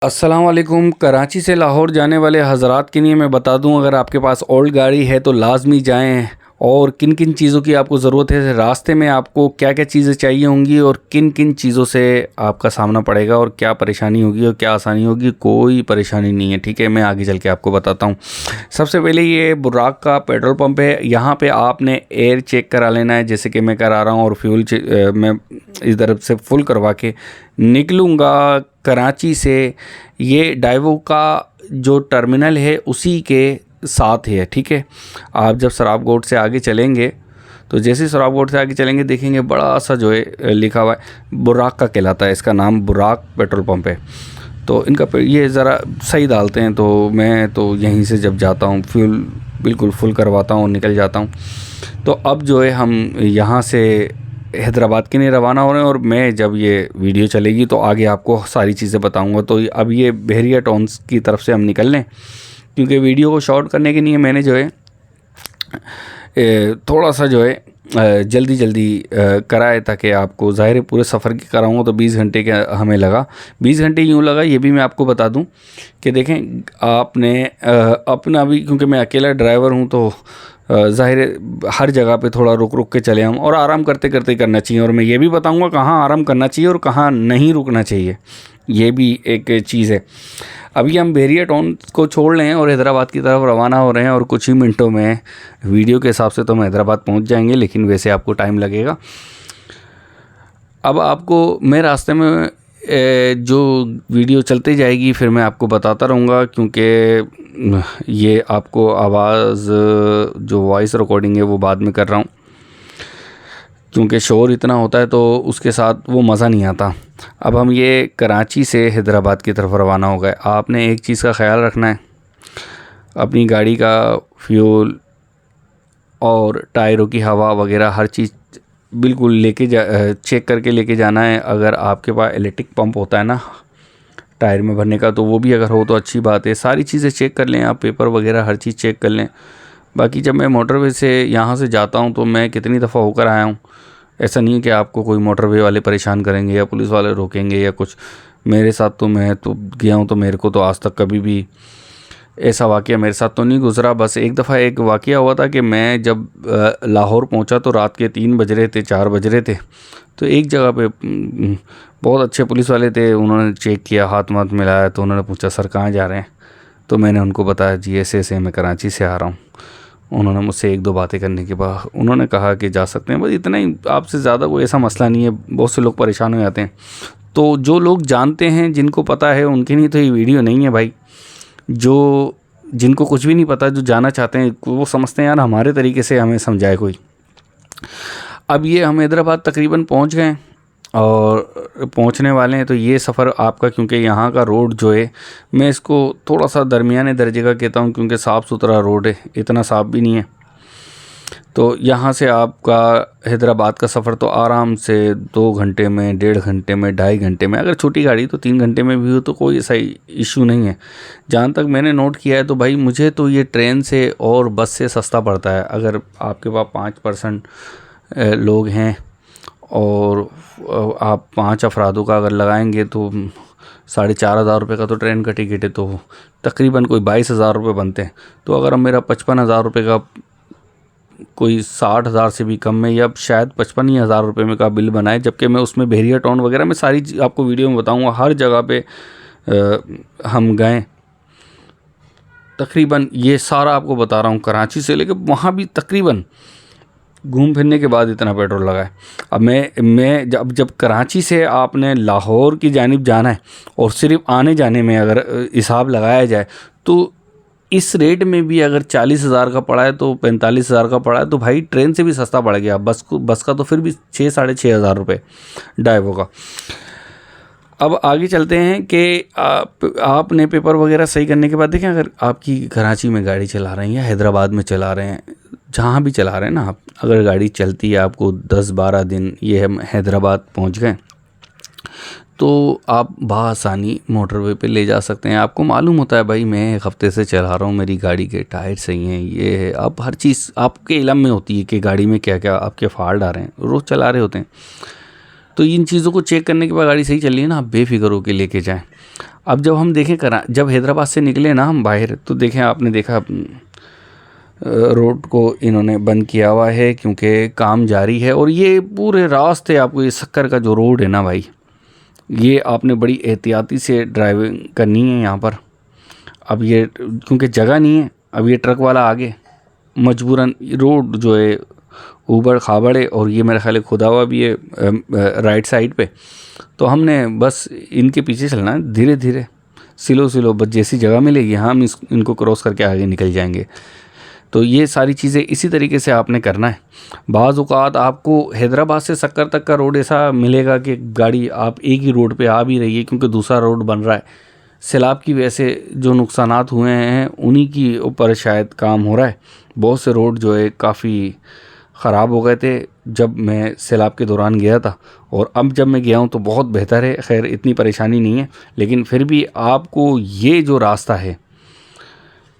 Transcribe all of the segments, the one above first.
अस्सलाम वालेकुम। कराची से लाहौर जाने वाले हज़रात के लिए मैं बता दूं, अगर आपके पास ओल्ड गाड़ी है तो लाजमी जाएं। और किन किन चीज़ों की आपको ज़रूरत है, रास्ते में आपको क्या क्या चीज़ें चाहिए होंगी और किन किन चीज़ों से आपका सामना पड़ेगा और क्या परेशानी होगी और क्या आसानी होगी, कोई परेशानी नहीं है। ठीक है, मैं आगे चल के आपको बताता हूँ। सबसे पहले ये बुर्राक का पेट्रोल पंप है। यहाँ पे आपने एयर चेक करा लेना है, जैसे कि मैं करा रहा हूँ। और फ्यूल मैं इस तरफ से फुल करवा के निकलूँगा कराची से। ये डाइवो का जो टर्मिनल है उसी के साथ है। ठीक है, आप जब सराब गोट से आगे चलेंगे तो जैसे सराब गोट से आगे चलेंगे देखेंगे बड़ा सा जो है लिखा हुआ है, बुर्राक का कहलाता है, इसका नाम बुर्राक पेट्रोल पंप है। तो इनका ये ज़रा सही डालते हैं, तो मैं तो यहीं से जब जाता हूँ फ्यूल बिल्कुल फुल करवाता हूँ और निकल जाता हूँ। तो अब जो है हम यहाँ से हैदराबाद के लिए रवाना हो रहे हैं और मैं जब ये वीडियो चलेगी तो आगे आपको सारी चीज़ें बताऊंगा। तो अब ये बहरिया टाउन्स की तरफ से हम निकल लें, क्योंकि वीडियो को शॉर्ट करने के लिए मैंने जो है थोड़ा सा जो है जल्दी कराए, ताकि आपको ज़ाहिर पूरे सफ़र की कराऊंगा तो 20 घंटे का हमें लगा। 20 घंटे यूँ लगा, ये भी मैं आपको बता दूं कि देखें आपने अपना भी, क्योंकि मैं अकेला ड्राइवर हूं तो ज़ाहिर हर जगह पे थोड़ा रुक के चले हम और आराम करते करते करना चाहिए। और मैं ये भी बताऊंगा कहाँ आराम करना चाहिए और कहाँ नहीं रुकना चाहिए, ये भी एक चीज़ है। अभी हम बहरिया टाउन को छोड़ लें और हैदराबाद की तरफ रवाना हो रहे हैं और कुछ ही मिनटों में वीडियो के हिसाब से तो हम हैदराबाद पहुंच जाएंगे, लेकिन वैसे आपको टाइम लगेगा। अब आपको मैं रास्ते में जो वीडियो चलती जाएगी फिर मैं आपको बताता रहूँगा, क्योंकि ये आपको आवाज़ जो वॉइस रिकॉर्डिंग है वो बाद में कर रहा हूँ, क्योंकि शोर इतना होता है तो उसके साथ वो मज़ा नहीं आता। अब हम ये कराची से हैदराबाद की तरफ रवाना हो गए। आपने एक चीज़ का ख्याल रखना है, अपनी गाड़ी का फ्यूल और टायरों की हवा वगैरह हर चीज़ बिल्कुल चेक करके लेके जाना है। अगर आपके पास इलेक्ट्रिक पंप होता है ना टायर में भरने का, तो वो भी अगर हो तो अच्छी बात है। सारी चीज़ें चेक कर लें आप, पेपर वगैरह हर चीज़ चेक कर लें। बाकी जब मैं मोटरवे से यहाँ से जाता हूँ तो मैं कितनी दफ़ा होकर आया हूँ, ऐसा नहीं है कि आपको कोई मोटरवे वाले परेशान करेंगे या पुलिस वाले रोकेंगे या कुछ। मेरे साथ तो मैं तो गया हूँ तो मेरे को तो आज तक कभी भी ऐसा वाक़या मेरे साथ तो नहीं गुज़रा। बस एक दफ़ा एक वाक़या हुआ था कि मैं जब लाहौर पहुंचा तो रात के 3 बज रहे थे, 4 बज रहे थे। तो एक जगह पे बहुत अच्छे पुलिस वाले थे, उन्होंने चेक किया, हाथ वाथ मिलाया, तो उन्होंने पूछा सर कहाँ जा रहे हैं। तो मैंने उनको बताया जी ऐसे मैं कराची से आ रहा हूँ। उन्होंने मुझसे 1-2 बातें करने के बाद उन्होंने कहा कि जा सकते हैं, बस इतना ही, आपसे ज़्यादा कोई ऐसा मसला नहीं है। बहुत से लोग परेशान हो जाते हैं, तो जो लोग जानते हैं जिनको पता है उनके लिए तो ये वीडियो नहीं है भाई। जो जिनको कुछ भी नहीं पता, जो जाना चाहते हैं वो समझते हैं यार हमारे तरीके से हमें समझाए कोई। अब ये हम हैदराबाद तकरीबन पहुंच गए और पहुंचने वाले हैं। तो ये सफ़र आपका, क्योंकि यहाँ का रोड जो है मैं इसको थोड़ा सा दरमियाने दर्जे का कहता हूँ, क्योंकि साफ़ सुथरा रोड है, इतना साफ़ भी नहीं है। तो यहाँ से आपका हैदराबाद का सफ़र तो आराम से 2 घंटे में, 1.5 घंटे में, 2.5 घंटे में, अगर छोटी गाड़ी तो 3 घंटे में भी हो तो कोई ऐसा इशू नहीं है। जहाँ तक मैंने नोट किया है तो भाई मुझे तो ये ट्रेन से और बस से सस्ता पड़ता है। अगर आपके पास 5% लोग हैं और आप 5 अफरादों का अगर लगाएंगे तो 4,500 रुपये का तो ट्रेन का टिकट है, तो तकरीबन कोई 22,000 रुपये बनते हैं। तो अगर मेरा 55,000 रुपये का कोई 60,000 से भी कम में या शायद 55,000 रुपये में का बिल बनाए, जबकि मैं उसमें बहरिया टाउन वगैरह में सारी आपको वीडियो में बताऊंगा, हर जगह पे हम गए तकरीबन, ये सारा आपको बता रहा हूँ कराची से लेकर वहाँ भी तकरीबन घूम फिरने के बाद इतना पेट्रोल लगा है। अब मैं जब कराची से आपने लाहौर की जानिब जाना है और सिर्फ आने जाने में अगर हिसाब लगाया जाए तो इस रेट में भी अगर 40,000 का पड़ा है तो 45,000 का पड़ा है, तो भाई ट्रेन से भी सस्ता पड़ गया। बस का तो फिर भी 6-6,500 रुपये डाइवो का। अब आगे चलते हैं कि आपने पेपर वगैरह सही करने के बाद देखें, अगर आपकी कराची में गाड़ी चला रहे हैं या हैदराबाद में चला रहे हैं, जहाँ भी चला रहे हैं ना आप, अगर गाड़ी चलती है आपको 10-12 दिन, ये हम हैदराबाद पहुँच गए, तो आप बआसानी मोटरवे पे ले जा सकते हैं। आपको मालूम होता है भाई मैं 1 हफ़्ते से चला रहा हूँ, मेरी गाड़ी के टायर सही हैं, ये है। अब हर चीज़ आपके इल्म में होती है कि गाड़ी में क्या क्या आपके फॉल्ट आ रहे हैं, रोज़ चला रहे होते हैं। तो इन चीज़ों को चेक करने के बाद गाड़ी सही चल रही है ना, आप बेफिक्र होकर लेके जाएं। अब जब हम देखें जब हैदराबाद से निकले ना हम बाहर, तो देखें आपने देखा रोड को इन्होंने बंद किया हुआ है क्योंकि काम जारी है। और ये पूरे रास्ते आपको ये सक्कर का जो रोड है ना भाई, ये आपने बड़ी एहतियाती से ड्राइविंग करनी है यहाँ पर। अब ये क्योंकि जगह नहीं है, अब ये ट्रक वाला आगे मजबूरन, रोड जो है ऊबड़ खाबड़ है और ये मेरा ख्याल है खुदा हुआ भी है राइट साइड पे, तो हमने बस इनके पीछे चलना है धीरे धीरे, स्लो स्लो, बस जैसी जगह मिलेगी हम इनको क्रॉस करके आगे निकल जाएंगे। तो ये सारी चीज़ें इसी तरीके से आपने करना है। बाज़ औक़ात आपको हैदराबाद से सक्कर तक का रोड ऐसा मिलेगा कि गाड़ी आप एक ही रोड पे आ भी रही है क्योंकि दूसरा रोड बन रहा है। सैलाब की वजह से जो नुकसानात हुए हैं उन्हीं की ऊपर शायद काम हो रहा है। बहुत से रोड जो है काफ़ी ख़राब हो गए थे जब मैं सैलाब के दौरान गया था, और अब जब मैं गया हूँ तो बहुत बेहतर है। खैर इतनी परेशानी नहीं है, लेकिन फिर भी आपको ये जो रास्ता है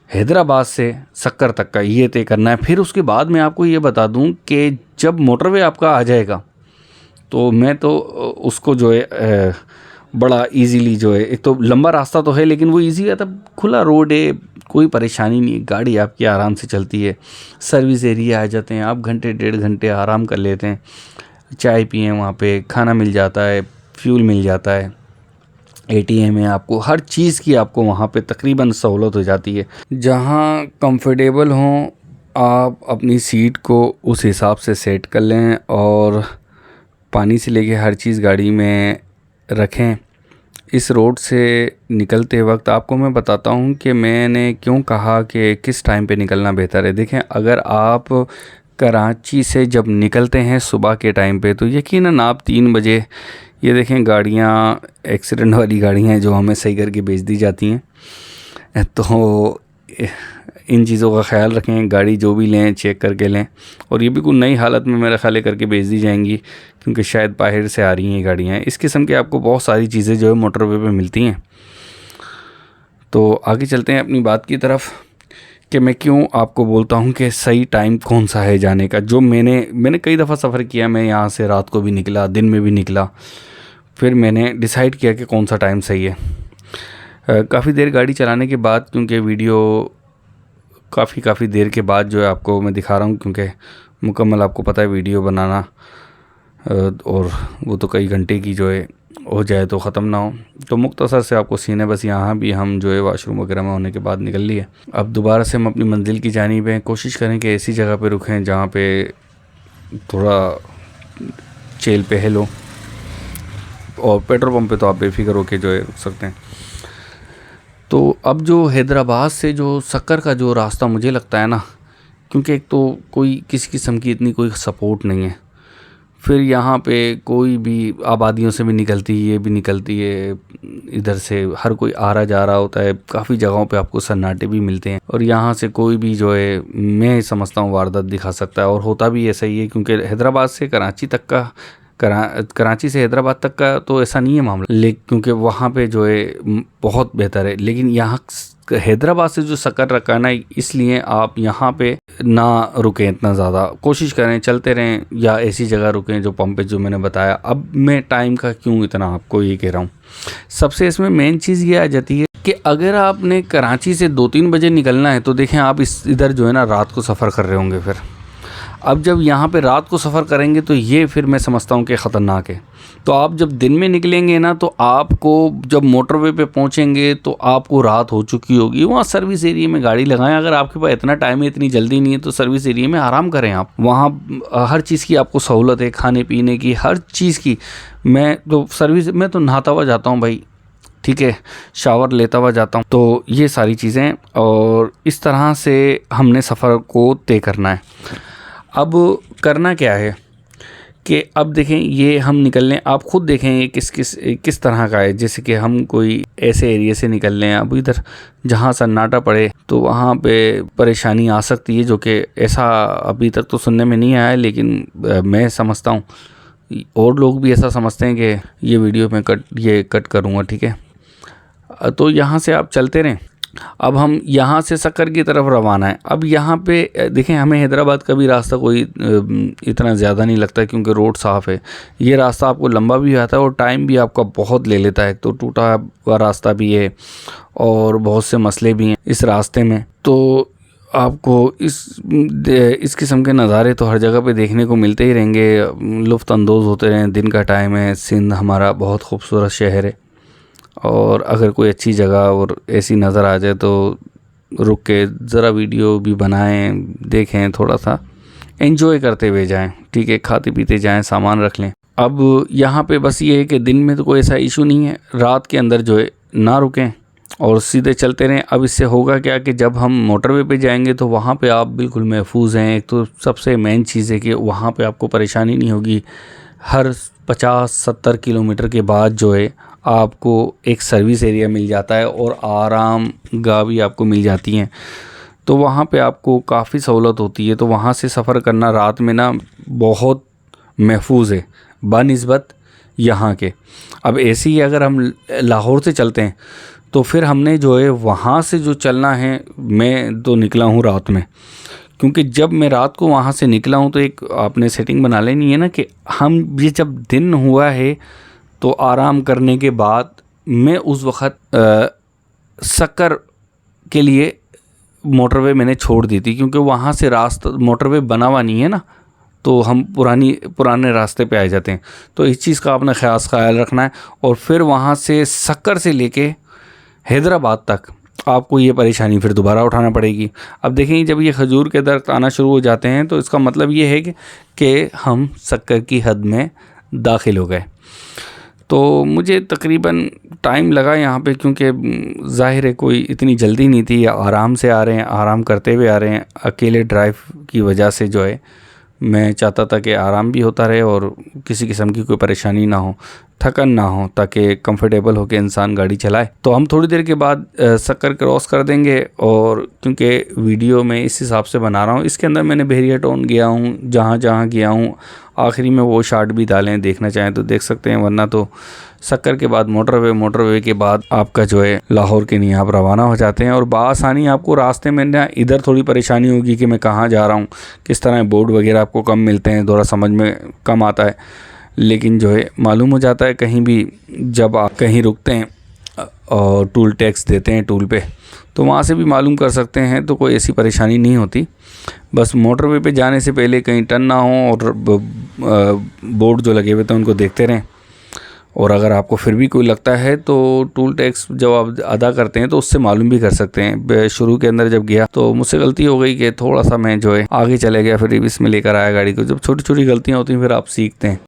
हैदराबाद से सक्कर तक का ये तय करना है। फिर उसके बाद मैं आपको ये बता दूं कि जब मोटरवे आपका आ जाएगा तो मैं तो उसको जो है बड़ा इजीली जो है, एक तो लंबा रास्ता तो है लेकिन वो इजी है, तब खुला रोड है, कोई परेशानी नहीं है, गाड़ी आपकी आराम से चलती है। सर्विस एरिया आ जाते हैं, आप घंटे डेढ़ घंटे आराम कर लेते हैं, चाय पिए वहाँ पे, खाना मिल जाता है, फ्यूल मिल जाता है, ATM है, आपको हर चीज़ की आपको वहाँ पे तकरीबन सहूलत हो जाती है। जहाँ कंफर्टेबल हों आप अपनी सीट को उस हिसाब से सेट कर लें और पानी से लेके हर चीज़ गाड़ी में रखें। इस रोड से निकलते वक्त आपको मैं बताता हूँ कि मैंने क्यों कहा कि किस टाइम पे निकलना बेहतर है। देखें, अगर आप कराची से जब निकलते हैं सुबह के टाइम पे तो यकीनन आप 3 बजे, ये देखें गाड़ियाँ एक्सीडेंट वाली गाड़ियाँ हैं जो हमें सही करके बेच दी जाती हैं, तो इन चीज़ों का ख्याल रखें। गाड़ी जो भी लें चेक करके लें, और ये भी कोई नई हालत में मेरा ख्याल करके बेच दी जाएंगी क्योंकि शायद बाहर से आ रही हैं गाड़ियाँ। इस किस्म के आपको बहुत सारी चीज़ें जो है मोटरवे पे मिलती हैं। तो आगे चलते हैं अपनी बात की तरफ कि मैं क्यों आपको बोलता हूँ कि सही टाइम कौन सा है जाने का। जो मैंने कई दफ़ा सफ़र किया, मैं यहाँ से रात को भी निकला, दिन में भी निकला, फिर मैंने डिसाइड किया कि कौन सा टाइम सही है। काफ़ी देर गाड़ी चलाने के बाद, क्योंकि वीडियो काफ़ी देर के बाद जो है आपको मैं दिखा रहा हूँ, क्योंकि मुकम्मल आपको पता है वीडियो बनाना और वो तो कई घंटे की जो है हो जाए तो ख़त्म ना हो, तो मुख्तसर से आपको सीने बस यहाँ भी हम जो है वाशरूम वगैरह में होने के बाद निकल लिए। अब दोबारा से हम अपनी मंजिल की जानिब हैं। कोशिश करें कि ऐसी जगह पे रुकें जहाँ पे थोड़ा चेल पहल हो, और पेट्रोल पंप पे तो आप बेफिक्र होकर जो है रुक सकते हैं। तो अब जो हैदराबाद से जो सक्कर का जो रास्ता मुझे लगता है ना, क्योंकि एक तो कोई किसी किस्म की इतनी कोई सपोर्ट नहीं है, फिर यहाँ पे कोई भी आबादियों से भी निकलती है, ये भी निकलती है, इधर से हर कोई आ रहा जा रहा होता है, काफ़ी जगहों पे आपको सन्नाटे भी मिलते हैं, और यहाँ से कोई भी जो है मैं समझता हूँ वारदात दिखा सकता है, और होता भी ऐसा ही है। क्योंकि हैदराबाद से कराची तक का कराची से हैदराबाद तक का तो ऐसा नहीं है मामला, लेकिन क्योंकि वहाँ पे जो है बहुत बेहतर है, लेकिन यहाँ हैदराबाद से जो सक्कर रखा ना, इसलिए आप यहाँ पे ना रुकें इतना ज़्यादा, कोशिश करें चलते रहें या ऐसी जगह रुकें जो पंप पे जो मैंने बताया। अब मैं टाइम का क्यों इतना आपको ये कह रहा हूँ, सबसे इसमें मेन चीज़ ये आ जाती है कि अगर आपने कराची से 2-3 बजे निकलना है तो देखें आप इधर जो है ना रात को सफ़र कर रहे होंगे। फिर अब जब यहाँ पे रात को सफ़र करेंगे तो ये फिर मैं समझता हूँ कि ख़तरनाक है। तो आप जब दिन में निकलेंगे ना, तो आपको जब मोटरवे पे पहुँचेंगे तो आपको रात हो चुकी होगी। वहाँ सर्विस एरिया में गाड़ी लगाएं, अगर आपके पास इतना टाइम है, इतनी जल्दी नहीं है, तो सर्विस एरिया में आराम करें आप। वहाँ हर चीज़ की आपको सहूलत है, खाने पीने की, हर चीज़ की। मैं तो नहाता हुआ जाता हूँ भाई, ठीक है, शावर लेता हुआ जाता हूँ। तो ये सारी चीज़ें, और इस तरह से हमने सफ़र को तय करना है। अब करना क्या है कि अब देखें ये हम निकल लें, आप ख़ुद देखें ये किस तरह का है। जैसे कि हम कोई ऐसे एरिया से निकल लें, अब इधर जहाँ सन्नाटा पड़े तो वहाँ पे परेशानी आ सकती है, जो कि ऐसा अभी तक तो सुनने में नहीं आया है, लेकिन मैं समझता हूँ और लोग भी ऐसा समझते हैं कि ये वीडियो में कट करूँगा, ठीक है। तो यहाँ से आप चलते रहें अब हम यहाँ से सक्कर की तरफ रवाना है। अब यहाँ पे देखें, हमें हैदराबाद का भी रास्ता कोई इतना ज़्यादा नहीं लगता क्योंकि रोड साफ़ है। ये रास्ता आपको लंबा भी आता है और टाइम भी आपका बहुत ले लेता है। तो टूटा हुआ रास्ता भी है और बहुत से मसले भी हैं इस रास्ते में। तो आपको इस किस्म के नज़ारे तो हर जगह पे देखने को मिलते ही रहेंगे, लुत्फ़अंदोज़ होते रहें। दिन का टाइम है, सिंध हमारा बहुत खूबसूरत शहर है और अगर कोई अच्छी जगह और ऐसी नज़र आ जाए तो रुक के ज़रा वीडियो भी बनाएं, देखें, थोड़ा सा एंजॉय करते हुए जाएं। ठीक है, खाते पीते जाएं, सामान रख लें। अब यहाँ पे बस ये है कि दिन में तो कोई ऐसा इशू नहीं है, रात के अंदर जो है ना रुकें और सीधे चलते रहें। अब इससे होगा क्या कि जब हम मोटरवे पे जाएंगे तो वहाँ पे आप बिल्कुल महफूज हैं। एक तो सबसे मेन चीज़ है कि वहाँ पे आपको परेशानी नहीं होगी। हर 50-70 किलोमीटर के बाद जो है आपको एक सर्विस एरिया मिल जाता है और आराम गाह भी आपको मिल जाती हैं। तो वहाँ पे आपको काफ़ी सहूलत होती है। तो वहाँ से सफ़र करना रात में ना बहुत महफूज है बनिस्बत यहाँ के। अब ऐसे ही अगर हम लाहौर से चलते हैं तो फिर हमने जो है वहाँ से जो चलना है, मैं तो निकला हूँ रात में, क्योंकि जब मैं रात को वहाँ से निकला हूँ तो एक आपने सेटिंग बना लेनी है ना कि हम ये जब दिन हुआ है तो आराम करने के बाद मैं उस वक़्त सक्कर के लिए मोटरवे मैंने छोड़ दी थी, क्योंकि वहाँ से रास्ता मोटरवे बना हुआ नहीं है ना, तो हम पुराने रास्ते पे आ जाते हैं। तो इस चीज़ का अपना ख्याल रखना है। और फिर वहाँ से सक्कर से लेके हैदराबाद तक आपको ये परेशानी फिर दोबारा उठाना पड़ेगी। अब देखें, जब ये खजूर के दरख्त आना शुरू हो जाते हैं तो इसका मतलब ये है कि हम सक्कर की हद में दाखिल हो गए। तो मुझे तकरीबन टाइम लगा यहाँ पे, क्योंकि ज़ाहिर है कोई इतनी जल्दी नहीं थी, आराम से आ रहे हैं, आराम करते हुए आ रहे हैं। अकेले ड्राइव की वजह से जो है मैं चाहता था कि आराम भी होता रहे और किसी किस्म की कोई परेशानी ना हो, थकन ना हो, ताकि कंफर्टेबल होकर इंसान गाड़ी चलाए। तो हम थोड़ी देर के बाद सक्कर क्रॉस कर देंगे। और क्योंकि वीडियो मैं इस हिसाब से बना रहा हूँ, इसके अंदर मैंने बहरिया टाउन गया हूँ, जहाँ जहाँ गया हूँ आखिरी में वो शॉट भी डालें, देखना चाहें तो देख सकते हैं। वरना तो सक्कर के बाद मोटरवे के बाद आपका जो है लाहौर के लिए आप रवाना हो जाते हैं। और बआसानी आपको रास्ते में ना इधर थोड़ी परेशानी होगी कि मैं कहाँ जा रहा हूँ, किस तरह बोर्ड वगैरह आपको कम मिलते हैं, थोड़ा समझ में कम आता है, लेकिन जो है मालूम हो जाता है कहीं भी जब आप कहीं रुकते हैं और टूल टैक्स देते हैं टूल पे, तो वहाँ से भी मालूम कर सकते हैं। तो कोई ऐसी परेशानी नहीं होती। बस मोटरवे पे जाने से पहले कहीं टर्न ना हो और बोर्ड जो लगे हुए थे उनको देखते रहें। और अगर आपको फिर भी कोई लगता है तो टूल टैक्स जब आप अदा करते हैं तो उससे मालूम भी कर सकते हैं। शुरू के अंदर जब गया तो मुझसे गलती हो गई कि थोड़ा सा मैं जो है आगे चले गया, फिर रिवर्स में लेकर आया गाड़ी को। जब छोटी छोटी गलतियाँ होती हैं फिर आप सीखते हैं।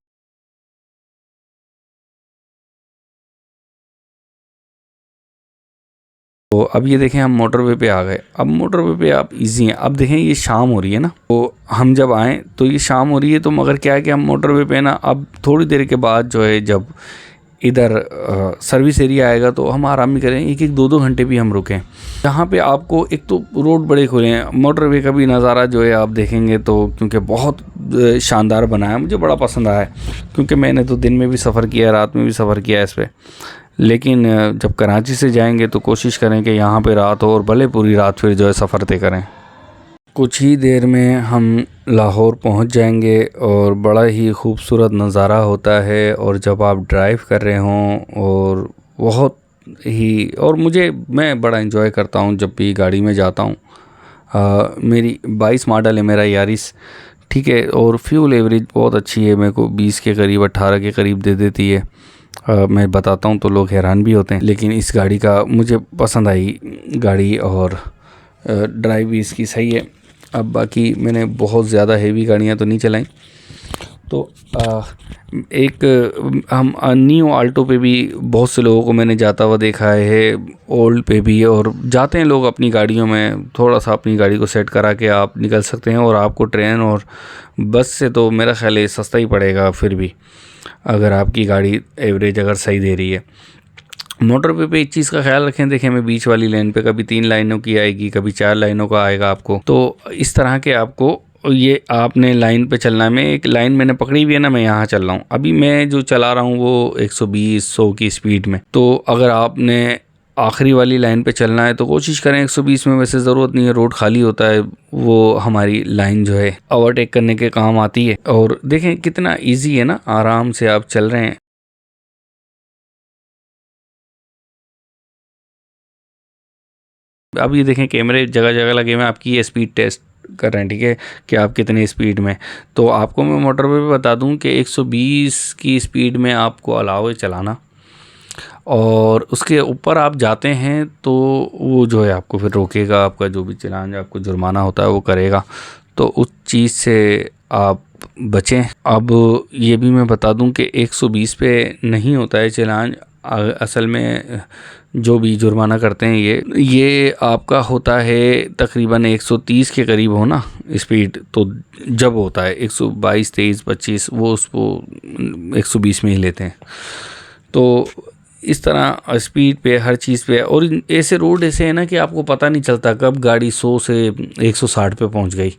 तो अब ये देखें हम मोटरवे पे आ गए। अब मोटरवे पे आप इजी हैं। अब देखें ये शाम हो रही है ना, तो हम जब आएँ तो ये शाम हो रही है, तो मगर क्या है कि हम मोटरवे पे ना अब थोड़ी देर के बाद जो है जब इधर सर्विस एरिया आएगा तो हम आराम भी करें, 1-2 घंटे भी हम रुकें। यहाँ पे आपको एक तो रोड बड़े खुले हैं, मोटरवे का भी नज़ारा जो है आप देखेंगे तो क्योंकि बहुत शानदार बना है, मुझे बड़ा पसंद आया है। क्योंकि मैंने तो दिन में भी सफ़र किया, रात में भी सफ़र किया इस पर। लेकिन जब कराची से जाएंगे तो कोशिश करें कि यहाँ पे रात हो और भले पूरी रात फिर जो है सफ़र तय करें। कुछ ही देर में हम लाहौर पहुँच जाएंगे और बड़ा ही खूबसूरत नज़ारा होता है। और जब आप ड्राइव कर रहे हों और बहुत ही, और मैं बड़ा इंजॉय करता हूँ जब भी गाड़ी में जाता हूँ। मेरी 22 मॉडल है मेरा यारिस, ठीक है, और फ्यूल एवरेज बहुत अच्छी है, मेरे को 20 के करीब 18 के करीब दे देती है। मैं बताता हूँ तो लोग हैरान भी होते हैं, लेकिन इस गाड़ी का मुझे पसंद आई गाड़ी और ड्राइव भी इसकी सही है। अब बाकी मैंने बहुत ज़्यादा हेवी गाड़ियाँ तो नहीं चलाई। तो हम न्यू आल्टो पे भी बहुत से लोगों को मैंने जाता हुआ देखा है, ओल्ड पे भी, और जाते हैं लोग अपनी गाड़ियों में। थोड़ा सा अपनी गाड़ी को सेट करा के आप निकल सकते हैं। और आपको ट्रेन और बस से तो मेरा ख्याल है सस्ता ही पड़ेगा फिर भी, अगर आपकी गाड़ी एवरेज अगर सही दे रही है। मोटरवे पे एक चीज़ का ख्याल रखें, देखें मैं बीच वाली लाइन पे कभी 3 लाइनों की आएगी, कभी 4 लाइनों का आएगा आपको। तो इस तरह के आपको ये आपने लाइन पे चलना है। मैं एक लाइन मैंने पकड़ी हुई है ना, मैं यहाँ चल रहा हूँ। अभी मैं जो चला रहा हूँ वो 120-100 की स्पीड में। तो अगर आपने आखिरी वाली लाइन पे चलना है तो कोशिश करें 120 में, वैसे ज़रूरत नहीं है, रोड खाली होता है, वो हमारी लाइन जो है ओवरटेक करने के काम आती है। और देखें कितना इजी है ना, आराम से आप चल रहे हैं। अब ये देखें कैमरे जगह जगह लगे हुए हैं, आपकी ये स्पीड टेस्ट कर रहे हैं, ठीक है, कि आप कितने स्पीड में। तो आपको मैं मोटरवे पे बता दूं कि 120 की स्पीड में आपको अलाउ है चलाना, और उसके ऊपर आप जाते हैं तो वो जो है आपको फिर रोकेगा, आपका जो भी चालान आपको जुर्माना होता है वो करेगा। तो उस चीज़ से आप बचें। अब ये भी मैं बता दूं कि 120 पे नहीं होता है चालान, असल में जो भी जुर्माना करते हैं ये आपका होता है तकरीबन 130 के करीब हो ना स्पीड, तो जब होता है 122, 23, 25 वो उसको 120 में ही लेते हैं। तो इस तरह स्पीड पे हर चीज़ पे, और ऐसे रोड ऐसे हैं ना कि आपको पता नहीं चलता कब गाड़ी 100 से 160 पे पहुंच गई।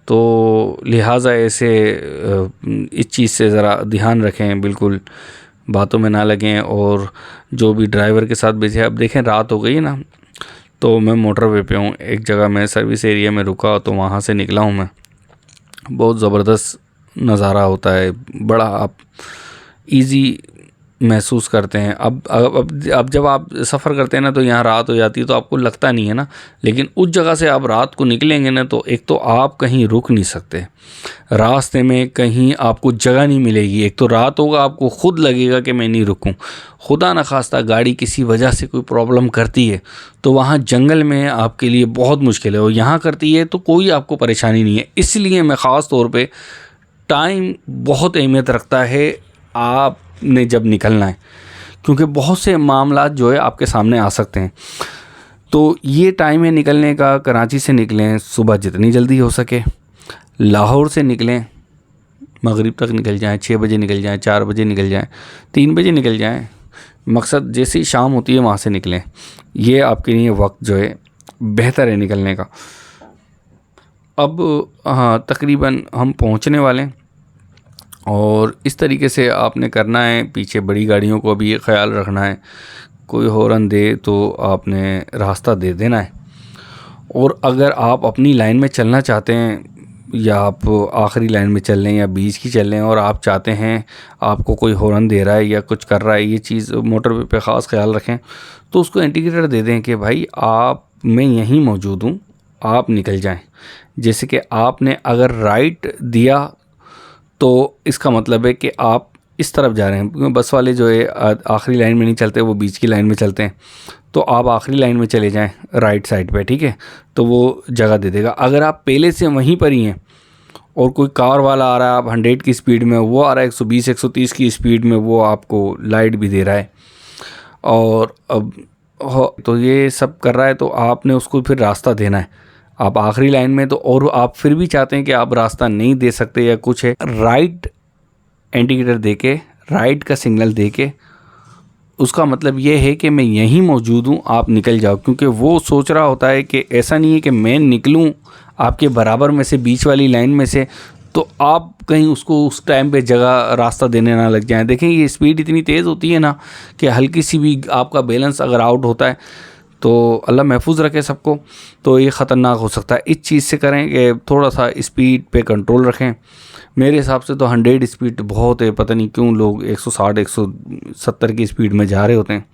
तो लिहाजा ऐसे इस चीज़ से ज़रा ध्यान रखें, बिल्कुल बातों में ना लगें। और जो भी ड्राइवर के साथ बैठे, अब देखें रात हो गई है ना, तो मैं मोटरवे पे हूँ, एक जगह मैं सर्विस एरिया में रुका, तो वहाँ से निकला हूँ मैं। बहुत ज़बरदस्त नज़ारा होता है, बड़ा आप इजी महसूस करते हैं। अब जब आप सफ़र करते हैं ना, तो यहाँ रात हो जाती है तो आपको लगता नहीं है ना, लेकिन उस जगह से आप रात को निकलेंगे ना, तो एक तो आप कहीं रुक नहीं सकते, रास्ते में कहीं आपको जगह नहीं मिलेगी। एक तो रात होगा, आपको ख़ुद लगेगा कि मैं नहीं रुकूं। खुदा न खास्ता गाड़ी किसी वजह से कोई प्रॉब्लम करती है तो वहाँ जंगल में आपके लिए बहुत मुश्किल है, और यहाँ करती है तो कोई आपको परेशानी नहीं है। इसलिए मैं ख़ास तौर पे टाइम बहुत अहमियत रखता है आपने जब निकलना है, क्योंकि बहुत से मामला जो है आपके सामने आ सकते हैं। तो ये टाइम है निकलने का। कराची से निकलें सुबह जितनी जल्दी हो सके, लाहौर से निकलें मगरिब तक निकल जाएं, 6 बजे निकल जाएं, 4 बजे निकल जाएं, 3 बजे निकल जाएं, मकसद जैसे ही शाम होती है वहाँ से निकलें। ये आपके लिए वक्त जो है बेहतर है निकलने का। अब हाँ, तकरीबन हम पहुँचने वाले हैं, और इस तरीके से आपने करना है। पीछे बड़ी गाड़ियों को भी ख्याल रखना है, कोई हॉर्न दे तो आपने रास्ता दे देना है। और अगर आप अपनी लाइन में चलना चाहते हैं, या आप आखिरी लाइन में चल लें या बीच की चल लें, और आप चाहते हैं आपको कोई हॉर्न दे रहा है या कुछ कर रहा है, ये चीज़ मोटरवे पे ख़ास ख्याल रखें। तो उसको इंडिकेटर दे दें कि भाई मैं यहीं मौजूद हूँ, आप निकल जाएं। जैसे कि आपने अगर राइट दिया तो इसका मतलब है कि आप इस तरफ जा रहे हैं, क्योंकि बस वाले जो है आखिरी लाइन में नहीं चलते, वो बीच की लाइन में चलते हैं। तो आप आखिरी लाइन में चले जाएं राइट साइड पे, ठीक है, तो वो जगह दे देगा। अगर आप पहले से वहीं पर ही हैं और कोई कार वाला आ रहा है, आप 100 की स्पीड में, वो आ रहा है 120 130 की स्पीड में, वो आपको लाइट भी दे रहा है, और अब तो ये सब कर रहा है, तो आपने उसको फिर रास्ता देना है। आप आखिरी लाइन में तो, और आप फिर भी चाहते हैं कि आप रास्ता नहीं दे सकते या कुछ है, राइट इंडिकेटर दे के, राइट का सिग्नल दे के, उसका मतलब ये है कि मैं यहीं मौजूद हूँ, आप निकल जाओ। क्योंकि वो सोच रहा होता है कि ऐसा नहीं है कि मैं निकलूँ आपके बराबर में से, बीच वाली लाइन में से, तो आप कहीं उसको उस टाइम पे जगह रास्ता देने ना लग जाएं। देखें ये स्पीड इतनी तेज़ होती है ना कि हल्की सी भी आपका बैलेंस अगर आउट होता है तो अल्लाह महफूज रखे सबको, तो ये ख़तरनाक हो सकता है। इस चीज़ से करें कि थोड़ा सा स्पीड पे कंट्रोल रखें। मेरे हिसाब से तो 100 स्पीड बहुत है, पता नहीं क्यों लोग 160 170 की स्पीड में जा रहे होते हैं।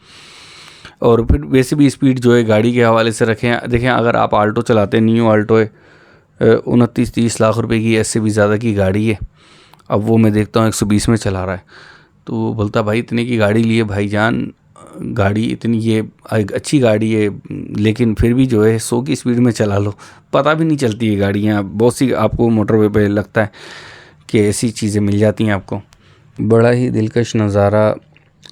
और फिर वैसे भी स्पीड जो है गाड़ी के हवाले से रखें। देखें अगर आप आल्टो चलाते हैं, न्यू आल्टो है, 29-30 लाख रुपए की, ऐसे भी ज़्यादा की गाड़ी है, अब वो मैं देखता हूँ 120 में चला रहा है, तो वो बोलता भाई इतने की गाड़ी लिए भाईजान, गाड़ी इतनी, ये अच्छी गाड़ी है, लेकिन फिर भी जो है 100 की स्पीड में चला लो, पता भी नहीं चलती है गाड़ियाँ। बहुत सी आपको मोटरवे पे लगता है कि ऐसी चीज़ें मिल जाती हैं आपको। बड़ा ही दिलकश नज़ारा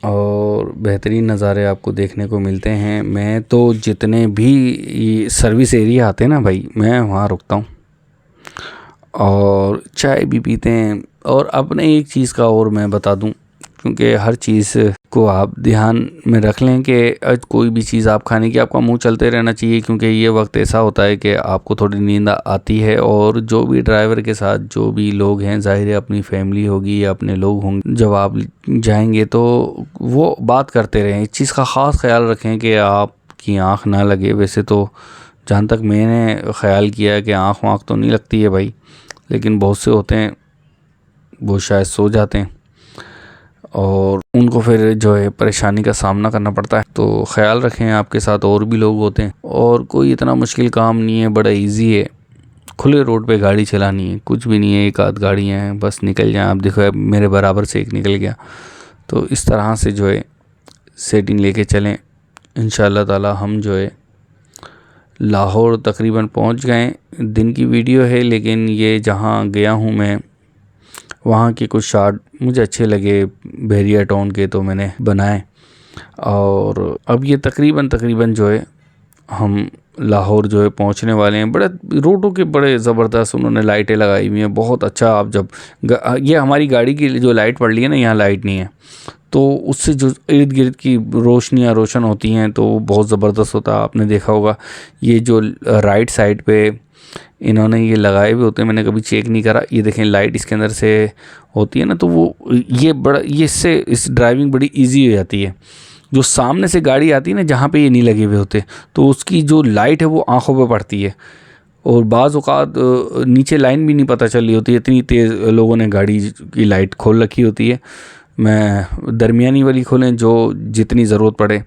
और बेहतरीन नज़ारे आपको देखने को मिलते हैं। मैं तो जितने भी सर्विस एरिया आते हैं ना भाई, मैं वहाँ रुकता हूँ और चाय भी पीते हैं। और अपने एक चीज़ का और मैं बता दूँ क्योंकि हर चीज़ को आप ध्यान में रख लें कि कोई भी चीज़ आप खाने की आपका मुंह चलते रहना चाहिए, क्योंकि ये वक्त ऐसा होता है कि आपको थोड़ी नींद आती है। और जो भी ड्राइवर के साथ जो भी लोग हैं, ज़ाहिर है अपनी फैमिली होगी या अपने लोग होंगे, जब आप जाएंगे तो वो बात करते रहें। इस चीज़ का ख़ास ख्याल रखें कि आपकी आँख ना लगे। वैसे तो जहाँ तक मैंने ख़्याल किया है कि आँख वाँख तो नहीं लगती है भाई, लेकिन बहुत से होते हैं वो शायद सो जाते हैं और उनको फिर जो है परेशानी का सामना करना पड़ता है। तो ख़्याल रखें, आपके साथ और भी लोग होते हैं और कोई इतना मुश्किल काम नहीं है, बड़ा इजी है। खुले रोड पे गाड़ी चलानी है, कुछ भी नहीं है, एक आध गाड़ियाँ हैं, बस निकल जाएं। आप देखो मेरे बराबर से एक निकल गया। तो इस तरह से जो है सेटिंग लेके चलें। इंशाअल्लाह ताला हम जो है लाहौर तकरीबन पहुंच गए। दिन की वीडियो है, लेकिन ये जहां गया हूं मैं वहाँ के कुछ शॉट मुझे अच्छे लगे बहरिया टाउन के, तो मैंने बनाए। और अब ये तकरीबन जो है हम लाहौर जो है पहुँचने वाले हैं। बड़े रोडों के बड़े ज़बरदस्त उन्होंने लाइटें लगाई हुई हैं, बहुत अच्छा। आप जब ये हमारी गाड़ी की जो लाइट पड़ रही है ना, यहाँ लाइट नहीं है, तो उससे जो इर्द गिर्द की रोशनियाँ रोशन होती हैं तो बहुत ज़बरदस्त होता है। आपने देखा होगा ये जो राइट साइड पे इन्होंने ये लगाए हुए होते हैं, मैंने कभी चेक नहीं करा। ये देखें लाइट इसके अंदर से होती है ना, तो वो ये बड़ा ये इससे इस ड्राइविंग बड़ी इजी हो जाती है। जो सामने से गाड़ी आती है ना, जहाँ पे ये नहीं लगे हुए होते, तो उसकी जो लाइट है वो आँखों पे पड़ती है और बाज़ औक़ात नीचे लाइन भी नहीं पता चल रही होती है, इतनी तेज़ लोगों ने गाड़ी की लाइट खोल रखी होती है। मैं दरमियानी वाली खोलें जो जितनी ज़रूरत पड़े,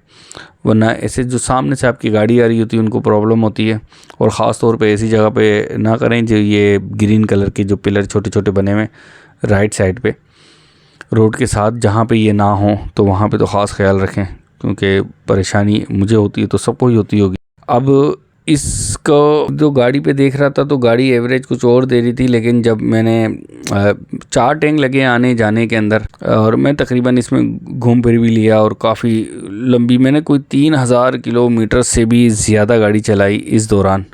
वरना ऐसे जो सामने से आपकी गाड़ी आ रही होती है उनको प्रॉब्लम होती है। और ख़ास तौर पे ऐसी जगह पे ना करें जो ये ग्रीन कलर के जो पिलर छोटे छोटे बने हुए राइट साइड पे रोड के साथ, जहाँ पे ये ना हो तो वहाँ पे तो ख़ास ख्याल रखें, क्योंकि परेशानी मुझे होती है तो सबको ही होती होगी। अब इसको जो गाड़ी पे देख रहा था तो गाड़ी एवरेज कुछ और दे रही थी, लेकिन जब मैंने 4 टैंक लगे आने जाने के अंदर और मैं तकरीबन इसमें घूम फिर भी लिया और काफ़ी लंबी, मैंने कोई 3000 किलोमीटर से भी ज़्यादा गाड़ी चलाई इस दौरान।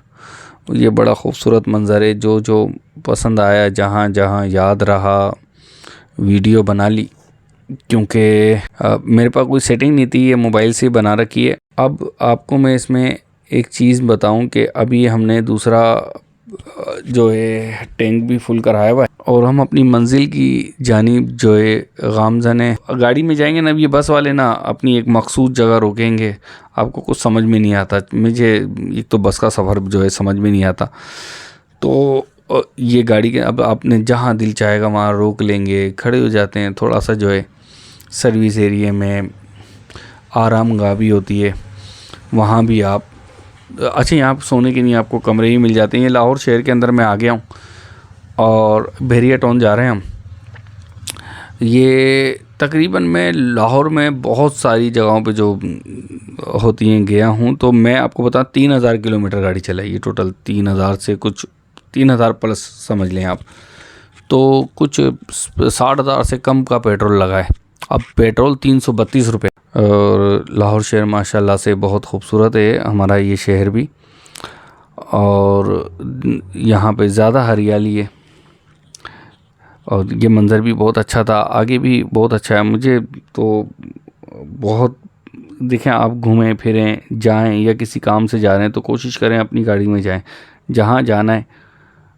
ये बड़ा खूबसूरत मंज़र है, जो जो पसंद आया, जहाँ जहाँ याद रहा वीडियो बना ली, क्योंकि मेरे पास कोई सेटिंग नहीं थी, ये मोबाइल से बना रखी है। अब आपको मैं इसमें एक चीज़ बताऊं कि अभी हमने दूसरा जो है टैंक भी फुल कराया हुआ है और हम अपनी मंजिल की जानिब जो है गामज़न है। गाड़ी में जाएंगे ना, ये बस वाले ना अपनी एक मखसूस जगह रोकेंगे, आपको कुछ समझ में नहीं आता। मुझे एक तो बस का सफ़र जो है समझ में नहीं आता, तो ये गाड़ी के अब आपने जहाँ दिल चाहेगा वहाँ रोक लेंगे, खड़े हो जाते हैं। थोड़ा सा जो है सर्विस एरिया में आरामगाह भी होती है, वहाँ भी आप अच्छा यहाँ सोने के लिए आपको कमरे ही मिल जाते हैं। ये लाहौर शहर के अंदर मैं आ गया हूँ और बहरिया टाउन जा रहे हैं हम। ये तकरीबन मैं लाहौर में बहुत सारी जगहों पे जो होती हैं गया हूँ, तो मैं आपको बताऊँ 3000 किलोमीटर गाड़ी चलाई है टोटल। 3000 से कुछ 3000 प्लस समझ लें आप, तो कुछ 60,000 से कम का पेट्रोल लगा है। अब पेट्रोल 332 रुपये। और लाहौर शहर माशाल्लाह से बहुत खूबसूरत है हमारा ये शहर भी, और यहाँ पे ज़्यादा हरियाली है और ये मंज़र भी बहुत अच्छा था। आगे भी बहुत अच्छा है, मुझे तो बहुत देखें। आप घूमें फिरें जाएं या किसी काम से जा रहे हैं तो कोशिश करें अपनी गाड़ी में जाएं, जहाँ जाना है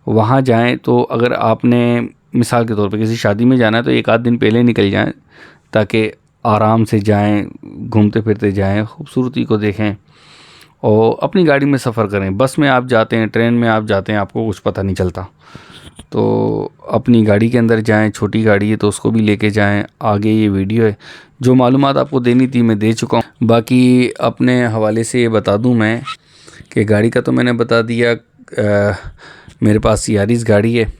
वहाँ जाएं। तो अगर आपने मिसाल के तौर पे किसी शादी में जाना है तो एक आध दिन पहले निकल जाएं, ताकि आराम से जाएं, घूमते फिरते जाएं, खूबसूरती को देखें और अपनी गाड़ी में सफ़र करें। बस में आप जाते हैं, ट्रेन में आप जाते हैं, आपको कुछ पता नहीं चलता। तो अपनी गाड़ी के अंदर जाएं, छोटी गाड़ी है तो उसको भी लेके जाएं। आगे ये वीडियो है, जो मालूमात आपको देनी थी मैं दे चुका हूँ। बाकी अपने हवाले से ये बता दूँ मैं कि गाड़ी का तो मैंने बता दिया, मेरे पास यारिस गाड़ी है।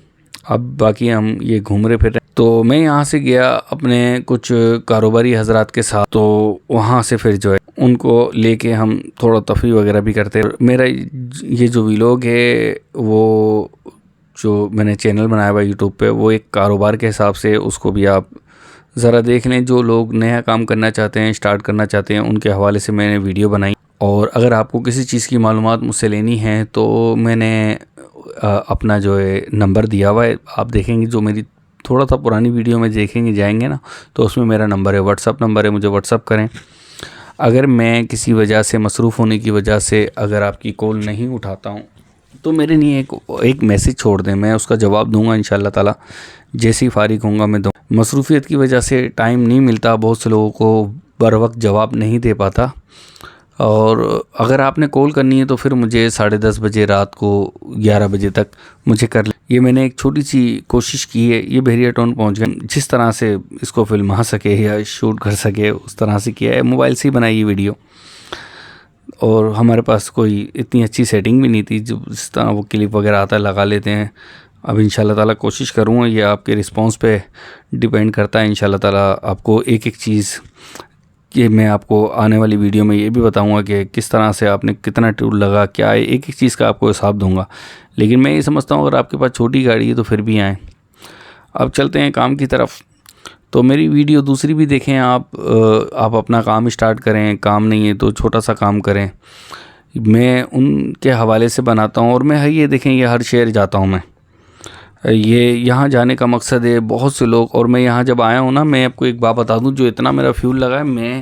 अब बाकी हम ये घूम रहे फिर रहे। तो मैं यहाँ से गया अपने कुछ कारोबारी हजरात के साथ, तो वहाँ से फिर जो है उनको लेके हम थोड़ा तफरी वगैरह भी करते हैं। मेरा ये जो व्लॉग है वो जो मैंने चैनल बनाया हुआ यूट्यूब पे, वो एक कारोबार के हिसाब से, उसको भी आप ज़रा देख लें। जो लोग नया काम करना चाहते हैं, स्टार्ट करना चाहते हैं, उनके हवाले से मैंने वीडियो बनाई। और अगर आपको किसी चीज़ की मालूमात मुझसे लेनी है तो मैंने अपना जो है नंबर दिया हुआ है, आप देखेंगे जो मेरी थोड़ा सा पुरानी वीडियो में देखेंगे जाएंगे ना, तो उसमें मेरा नंबर है, व्हाट्सअप नंबर है, मुझे व्हाट्सअप करें। अगर मैं किसी वजह से, मसरूफ़ होने की वजह से अगर आपकी कॉल नहीं उठाता हूँ तो मेरे लिए एक मैसेज छोड़ दें, मैं उसका जवाब दूंगा इंशाल्लाह ताला। जैसे ही फ़ारिग होऊंगा मैं दूँ। मसरूफ़ियत की वजह से टाइम नहीं मिलता, बहुत से लोगों को बर वक्त जवाब नहीं दे पाता। और अगर आपने कॉल करनी है तो फिर मुझे 10:30 बजे रात को 11 बजे तक मुझे कर ले। ये मैंने एक छोटी सी कोशिश की है, ये बहरिया टाउन पहुँच गए, जिस तरह से इसको फिल्मा सके या शूट कर सके उस तरह से किया है। मोबाइल से ही बनाई ये वीडियो, और हमारे पास कोई इतनी अच्छी सेटिंग भी नहीं थी जो जिस तरह वो क्लिप वगैरह आता है लगा लेते हैं। अब इंशाल्लाह ताला कोशिश करूँगा, ये आपके रिस्पांस पे डिपेंड करता है। इंशाल्लाह ताला आपको एक एक चीज़ कि मैं आपको आने वाली वीडियो में ये भी बताऊंगा कि किस तरह से आपने कितना टूल लगा, क्या है, एक एक चीज़ का आपको हिसाब दूंगा। लेकिन मैं ये समझता हूँ अगर आपके पास छोटी गाड़ी है तो फिर भी आएँ। अब चलते हैं काम की तरफ। तो मेरी वीडियो दूसरी भी देखें आप अपना काम स्टार्ट करें, काम नहीं है तो छोटा सा काम करें। मैं उनके हवाले से बनाता हूँ, और मैं ये देखें ये हर शहर जाता हूँ मैं, ये यहाँ जाने का मकसद है बहुत से लोग। और मैं यहाँ जब आया हूँ ना, मैं आपको एक बात बता दूँ, जो इतना मेरा फ्यूल लगा है, मैं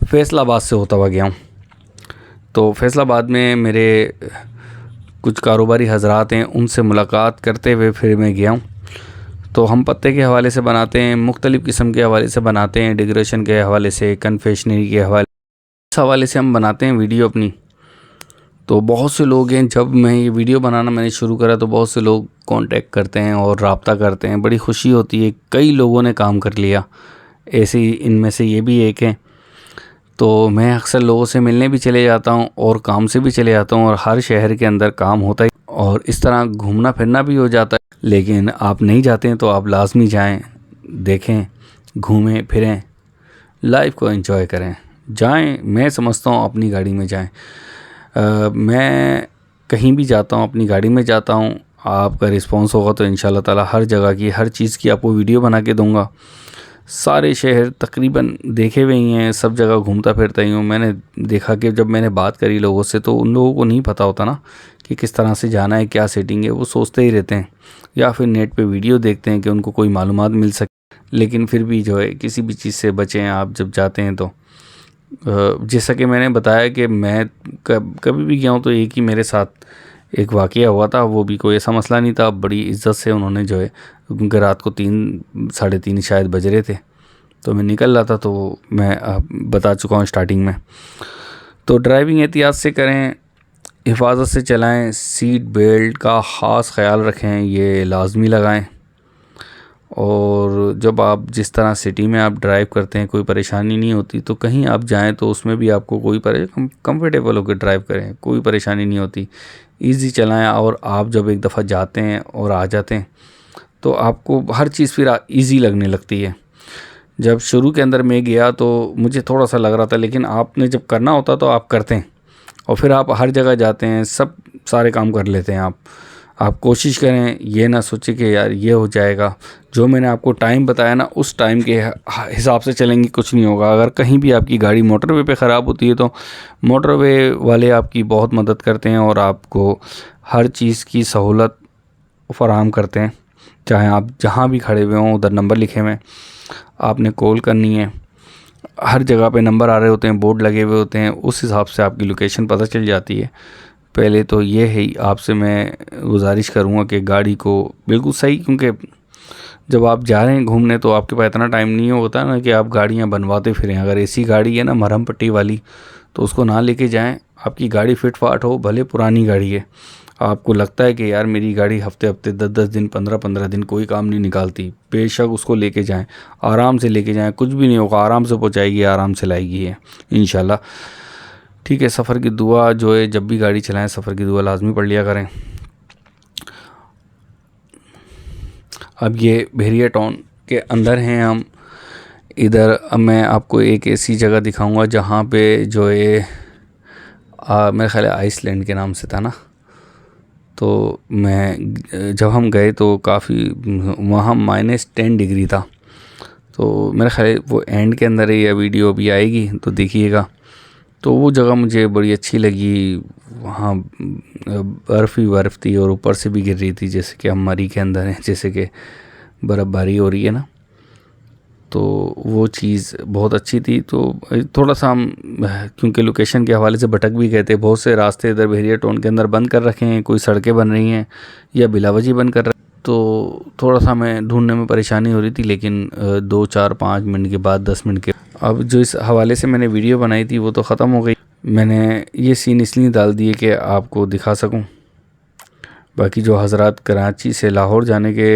फैसलाबाद से होता हुआ गया हूँ। तो फैसलाबाद में मेरे कुछ कारोबारी हजरात हैं, उनसे मुलाकात करते हुए फिर मैं गया हूँ। तो हम पत्ते के हवाले से बनाते हैं, मुख्तलिफ़ किस्म के हवाले से बनाते हैं, डेकोरेशन के हवाले से, कन्फेक्शनरी के हवाले, इस हवाले से हम बनाते हैं वीडियो अपनी। तो बहुत से लोग हैं, जब मैं ये वीडियो बनाना मैंने शुरू करा तो बहुत से लोग कांटेक्ट करते हैं और रब्ता करते हैं, बड़ी खुशी होती है। कई लोगों ने काम कर लिया ऐसे ही, इनमें से ये भी एक है। तो मैं अक्सर लोगों से मिलने भी चले जाता हूँ और काम से भी चले जाता हूँ, और हर शहर के अंदर काम होता है और इस तरह घूमना फिरना भी हो जाता है। लेकिन आप नहीं जाते हैं तो आप लाजमी जाएं, देखें, घूमें फिरें, लाइफ को एंजॉय करें, जाएं। मैं समझता हूँ अपनी गाड़ी में जाएं। मैं कहीं भी जाता हूँ अपनी गाड़ी में जाता हूँ। आपका रिस्पांस होगा तो इंशाल्लाह ताला हर जगह की, हर चीज़ की आपको वीडियो बना के दूँगा। सारे शहर तकरीबन देखे हुए ही हैं, सब जगह घूमता फिरता ही हूँ। मैंने देखा कि जब मैंने बात करी लोगों से तो उन लोगों को नहीं पता होता ना कि किस तरह से जाना है, क्या सेटिंग है। वो सोचते ही रहते हैं या फिर नेट पे वीडियो देखते हैं कि उनको कोई मालूमात मिल सके। लेकिन फिर भी जो है किसी भी चीज़ से बचें आप जब जाते हैं तो। जैसा कि मैंने बताया कि मैं कभी भी गया हूँ तो एक ही मेरे साथ एक वाक़या हुआ था, वो भी कोई ऐसा मसला नहीं था। बड़ी इज़्ज़त से उन्होंने जो है, क्योंकि रात को 3-3:30 शायद बज रहे थे, तो मैं निकल रहा था, तो मैं बता चुका हूँ स्टार्टिंग में। तो ड्राइविंग एहतियात से करें, हिफाजत से चलाएं, सीट बेल्ट का ख़ास ख्याल रखें, ये लाजमी लगाएं। और जब आप जिस तरह सिटी में आप ड्राइव करते हैं कोई परेशानी नहीं होती, तो कहीं आप जाएं तो उसमें भी आपको कोई कंफर्टेबल होकर ड्राइव करें, कोई परेशानी नहीं होती, इजी चलाएं। और आप जब एक दफ़ा जाते हैं और आ जाते हैं तो आपको हर चीज़ फिर इजी लगने लगती है। जब शुरू के अंदर मैं गया तो मुझे थोड़ा सा लग रहा था, लेकिन आपने जब करना होता तो आप करते हैं, और फिर आप हर जगह जाते हैं, सब सारे काम कर लेते हैं आप कोशिश करें, ये ना सोचें कि यार ये हो जाएगा। जो मैंने आपको टाइम बताया ना, उस टाइम के हिसाब से चलेंगे, कुछ नहीं होगा। अगर कहीं भी आपकी गाड़ी मोटरवे पे ख़राब होती है तो मोटरवे वाले आपकी बहुत मदद करते हैं और आपको हर चीज़ की सहूलत फराहम करते हैं। चाहे आप जहाँ भी खड़े हुए हों, उधर नंबर लिखे हुए हैं, आपने कॉल करनी है, हर जगह पे नंबर आ रहे होते हैं, बोर्ड लगे हुए होते हैं, उस हिसाब से आपकी लोकेशन पता चल जाती है। पहले तो ये है आपसे मैं गुजारिश करूँगा कि गाड़ी को बिल्कुल सही, क्योंकि जब आप जा रहे हैं घूमने तो आपके पास इतना टाइम नहीं होता ना कि आप गाड़ियाँ बनवाते फिरें। अगर ऐसी गाड़ी है ना मरहम पट्टी वाली, तो उसको ना लेके जाएं। आपकी गाड़ी फिट फाट हो, भले पुरानी गाड़ी है, आपको लगता है कि यार मेरी गाड़ी हफ्ते हफ्ते 10-10 दिन 15-15 दिन कोई काम नहीं निकालती, बेशक उसको लेके जाएं, आराम से लेके जाएं, कुछ भी नहीं होगा, आराम से पहुंचाएगी, आराम से लाएगी है इंशाल्लाह। ठीक है। सफ़र की दुआ जो है, जब भी गाड़ी चलाएं सफ़र की दुआ लाजमी पढ़ लिया करें। अब ये बहरिया टाउन के अंदर हैं हम, इधर अब मैं आपको एक ऐसी जगह दिखाऊंगा जहाँ पे जो है मेरे ख्याल है आइसलैंड के नाम से था ना। तो मैं जब हम गए तो काफ़ी वहाँ -10 डिग्री था। तो मेरा ख्याल है वो एंड के अंदर है, या वीडियो भी आएगी तो देखिएगा। तो वो जगह मुझे बड़ी अच्छी लगी, वहाँ बर्फ़ ही बर्फ़ थी और ऊपर से भी गिर रही थी, जैसे कि हम मरी के अंदर हैं, जैसे कि बर्फ़बारी हो रही है ना, तो वो चीज़ बहुत अच्छी थी। तो थोड़ा सा हम क्योंकि लोकेशन के हवाले से भटक भी गए थे, बहुत से रास्ते इधर भेड़िया टाउन के अंदर बंद कर रखे हैं, कोई सड़कें बन रही हैं या बिलावजी बंद कर रहे हैं, तो थोड़ा सा हमें ढूंढने में परेशानी हो रही थी। लेकिन 2 4 5 मिनट के बाद, 10 मिनट के अब जो इस हवाले से मैंने वीडियो बनाई थी वो तो ख़त्म हो गई। मैंने ये सीन इसलिए डाल दिए कि आपको दिखा सकूं। बाकी जो हज़रात कराची से लाहौर जाने के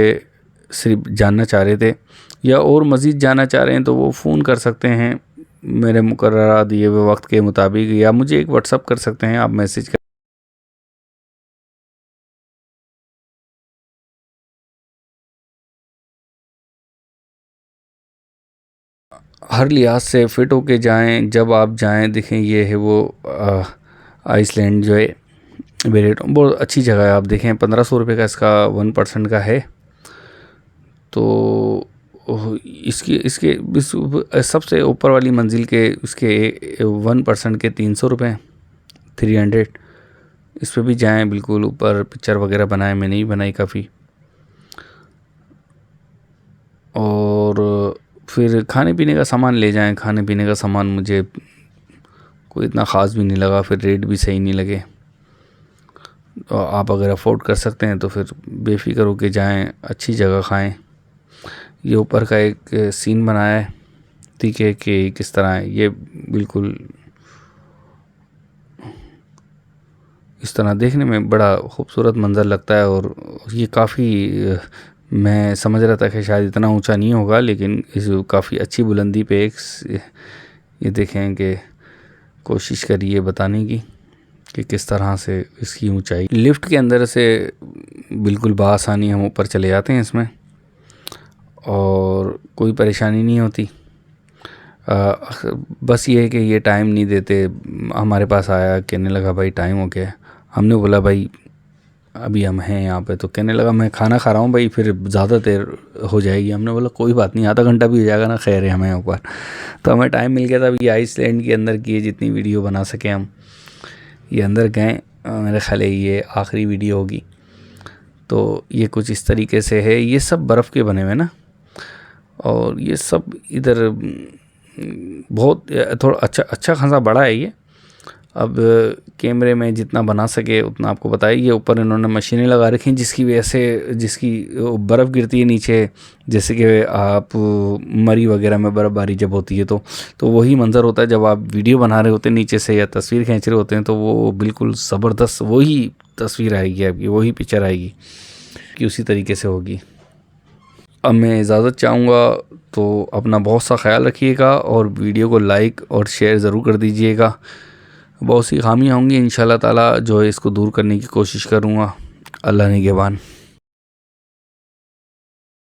सिर्फ जानना चाह रहे थे या और मज़ीद जाना चाह रहे हैं, तो वो फ़ोन कर सकते हैं मेरे मुकर्ररा दिए हुए वक्त के मुताबिक, या मुझे एक व्हाट्सअप कर सकते हैं, आप मैसेज कर। हर लिहाज से फ़िट होके जाएं। जब आप जाएं देखें, ये है वो आइसलैंड जो है बेरेट, बहुत अच्छी जगह है। आप देखें 1500 रुपये का इसका 1% का है। तो इसके इसके सबसे ऊपर वाली मंजिल के उसके 1% के 300 रुपये, 300। इस पर भी जाएं, बिल्कुल ऊपर पिक्चर वगैरह बनाए, मैंने ही बनाई काफ़ी। और फिर खाने पीने का सामान ले जाएं। खाने पीने का सामान मुझे कोई इतना ख़ास भी नहीं लगा, फिर रेट भी सही नहीं लगे। तो आप अगर अफोर्ड कर सकते हैं तो फिर बेफिक्र होके जाएं, अच्छी जगह खाएं। ये ऊपर का एक सीन बनाया है, ठीक है, कि किस तरह है ये, बिल्कुल इस तरह देखने में बड़ा खूबसूरत मंज़र लगता है। और ये काफ़ी मैं समझ रहा था कि शायद इतना ऊंचा नहीं होगा, लेकिन इस काफ़ी अच्छी बुलंदी पे एक ये देखें कि कोशिश करिए बताने की कि किस तरह से इसकी ऊंचाई। लिफ्ट के अंदर से बिल्कुल बआसानी हम ऊपर चले जाते हैं इसमें, और कोई परेशानी नहीं होती। बस ये है कि ये टाइम नहीं देते। हमारे पास आया, कहने लगा भाई टाइम हो गया। हमने बोला भाई अभी हम हैं यहाँ पे, तो कहने लगा मैं खाना खा रहा हूँ भाई, फिर ज़्यादा देर हो जाएगी। हमने बोला कोई बात नहीं, आधा घंटा भी हो जाएगा ना, खैर है हमें ऊपर। तो हमें टाइम मिल गया था। अभी आइसलैंड के अंदर की जितनी वीडियो बना सके हम, ये अंदर गए। मेरे ख्याल है ये आखिरी वीडियो होगी। तो ये कुछ इस तरीके से है। ये सब बर्फ़ के बने हुए ना, और ये सब इधर बहुत थोड़ा अच्छा खासा बड़ा है ये। अब कैमरे में जितना बना सके उतना आपको बताइए। ये ऊपर इन्होंने मशीनें लगा रखी हैं जिसकी वजह से, जिसकी बर्फ़ गिरती है नीचे, जैसे कि आप मरी वगैरह में बर्फ़बारी जब होती है तो वही मंज़र होता है। जब आप वीडियो बना रहे होते हैं नीचे से या तस्वीर खींच रहे होते हैं, तो वो बिल्कुल ज़बरदस्त वही तस्वीर आएगी आपकी, वही पिक्चर आएगी कि उसी तरीके से होगी। अब मैं इजाज़त चाहूँगा, तो अपना बहुत सा ख्याल रखिएगा और वीडियो को लाइक और शेयर ज़रूर कर दीजिएगा। बहुत सी खामियाँ होंगी, इंशाल्लाह ताला जो है इसको दूर करने की कोशिश करूँगा। अल्लाह निगहबान।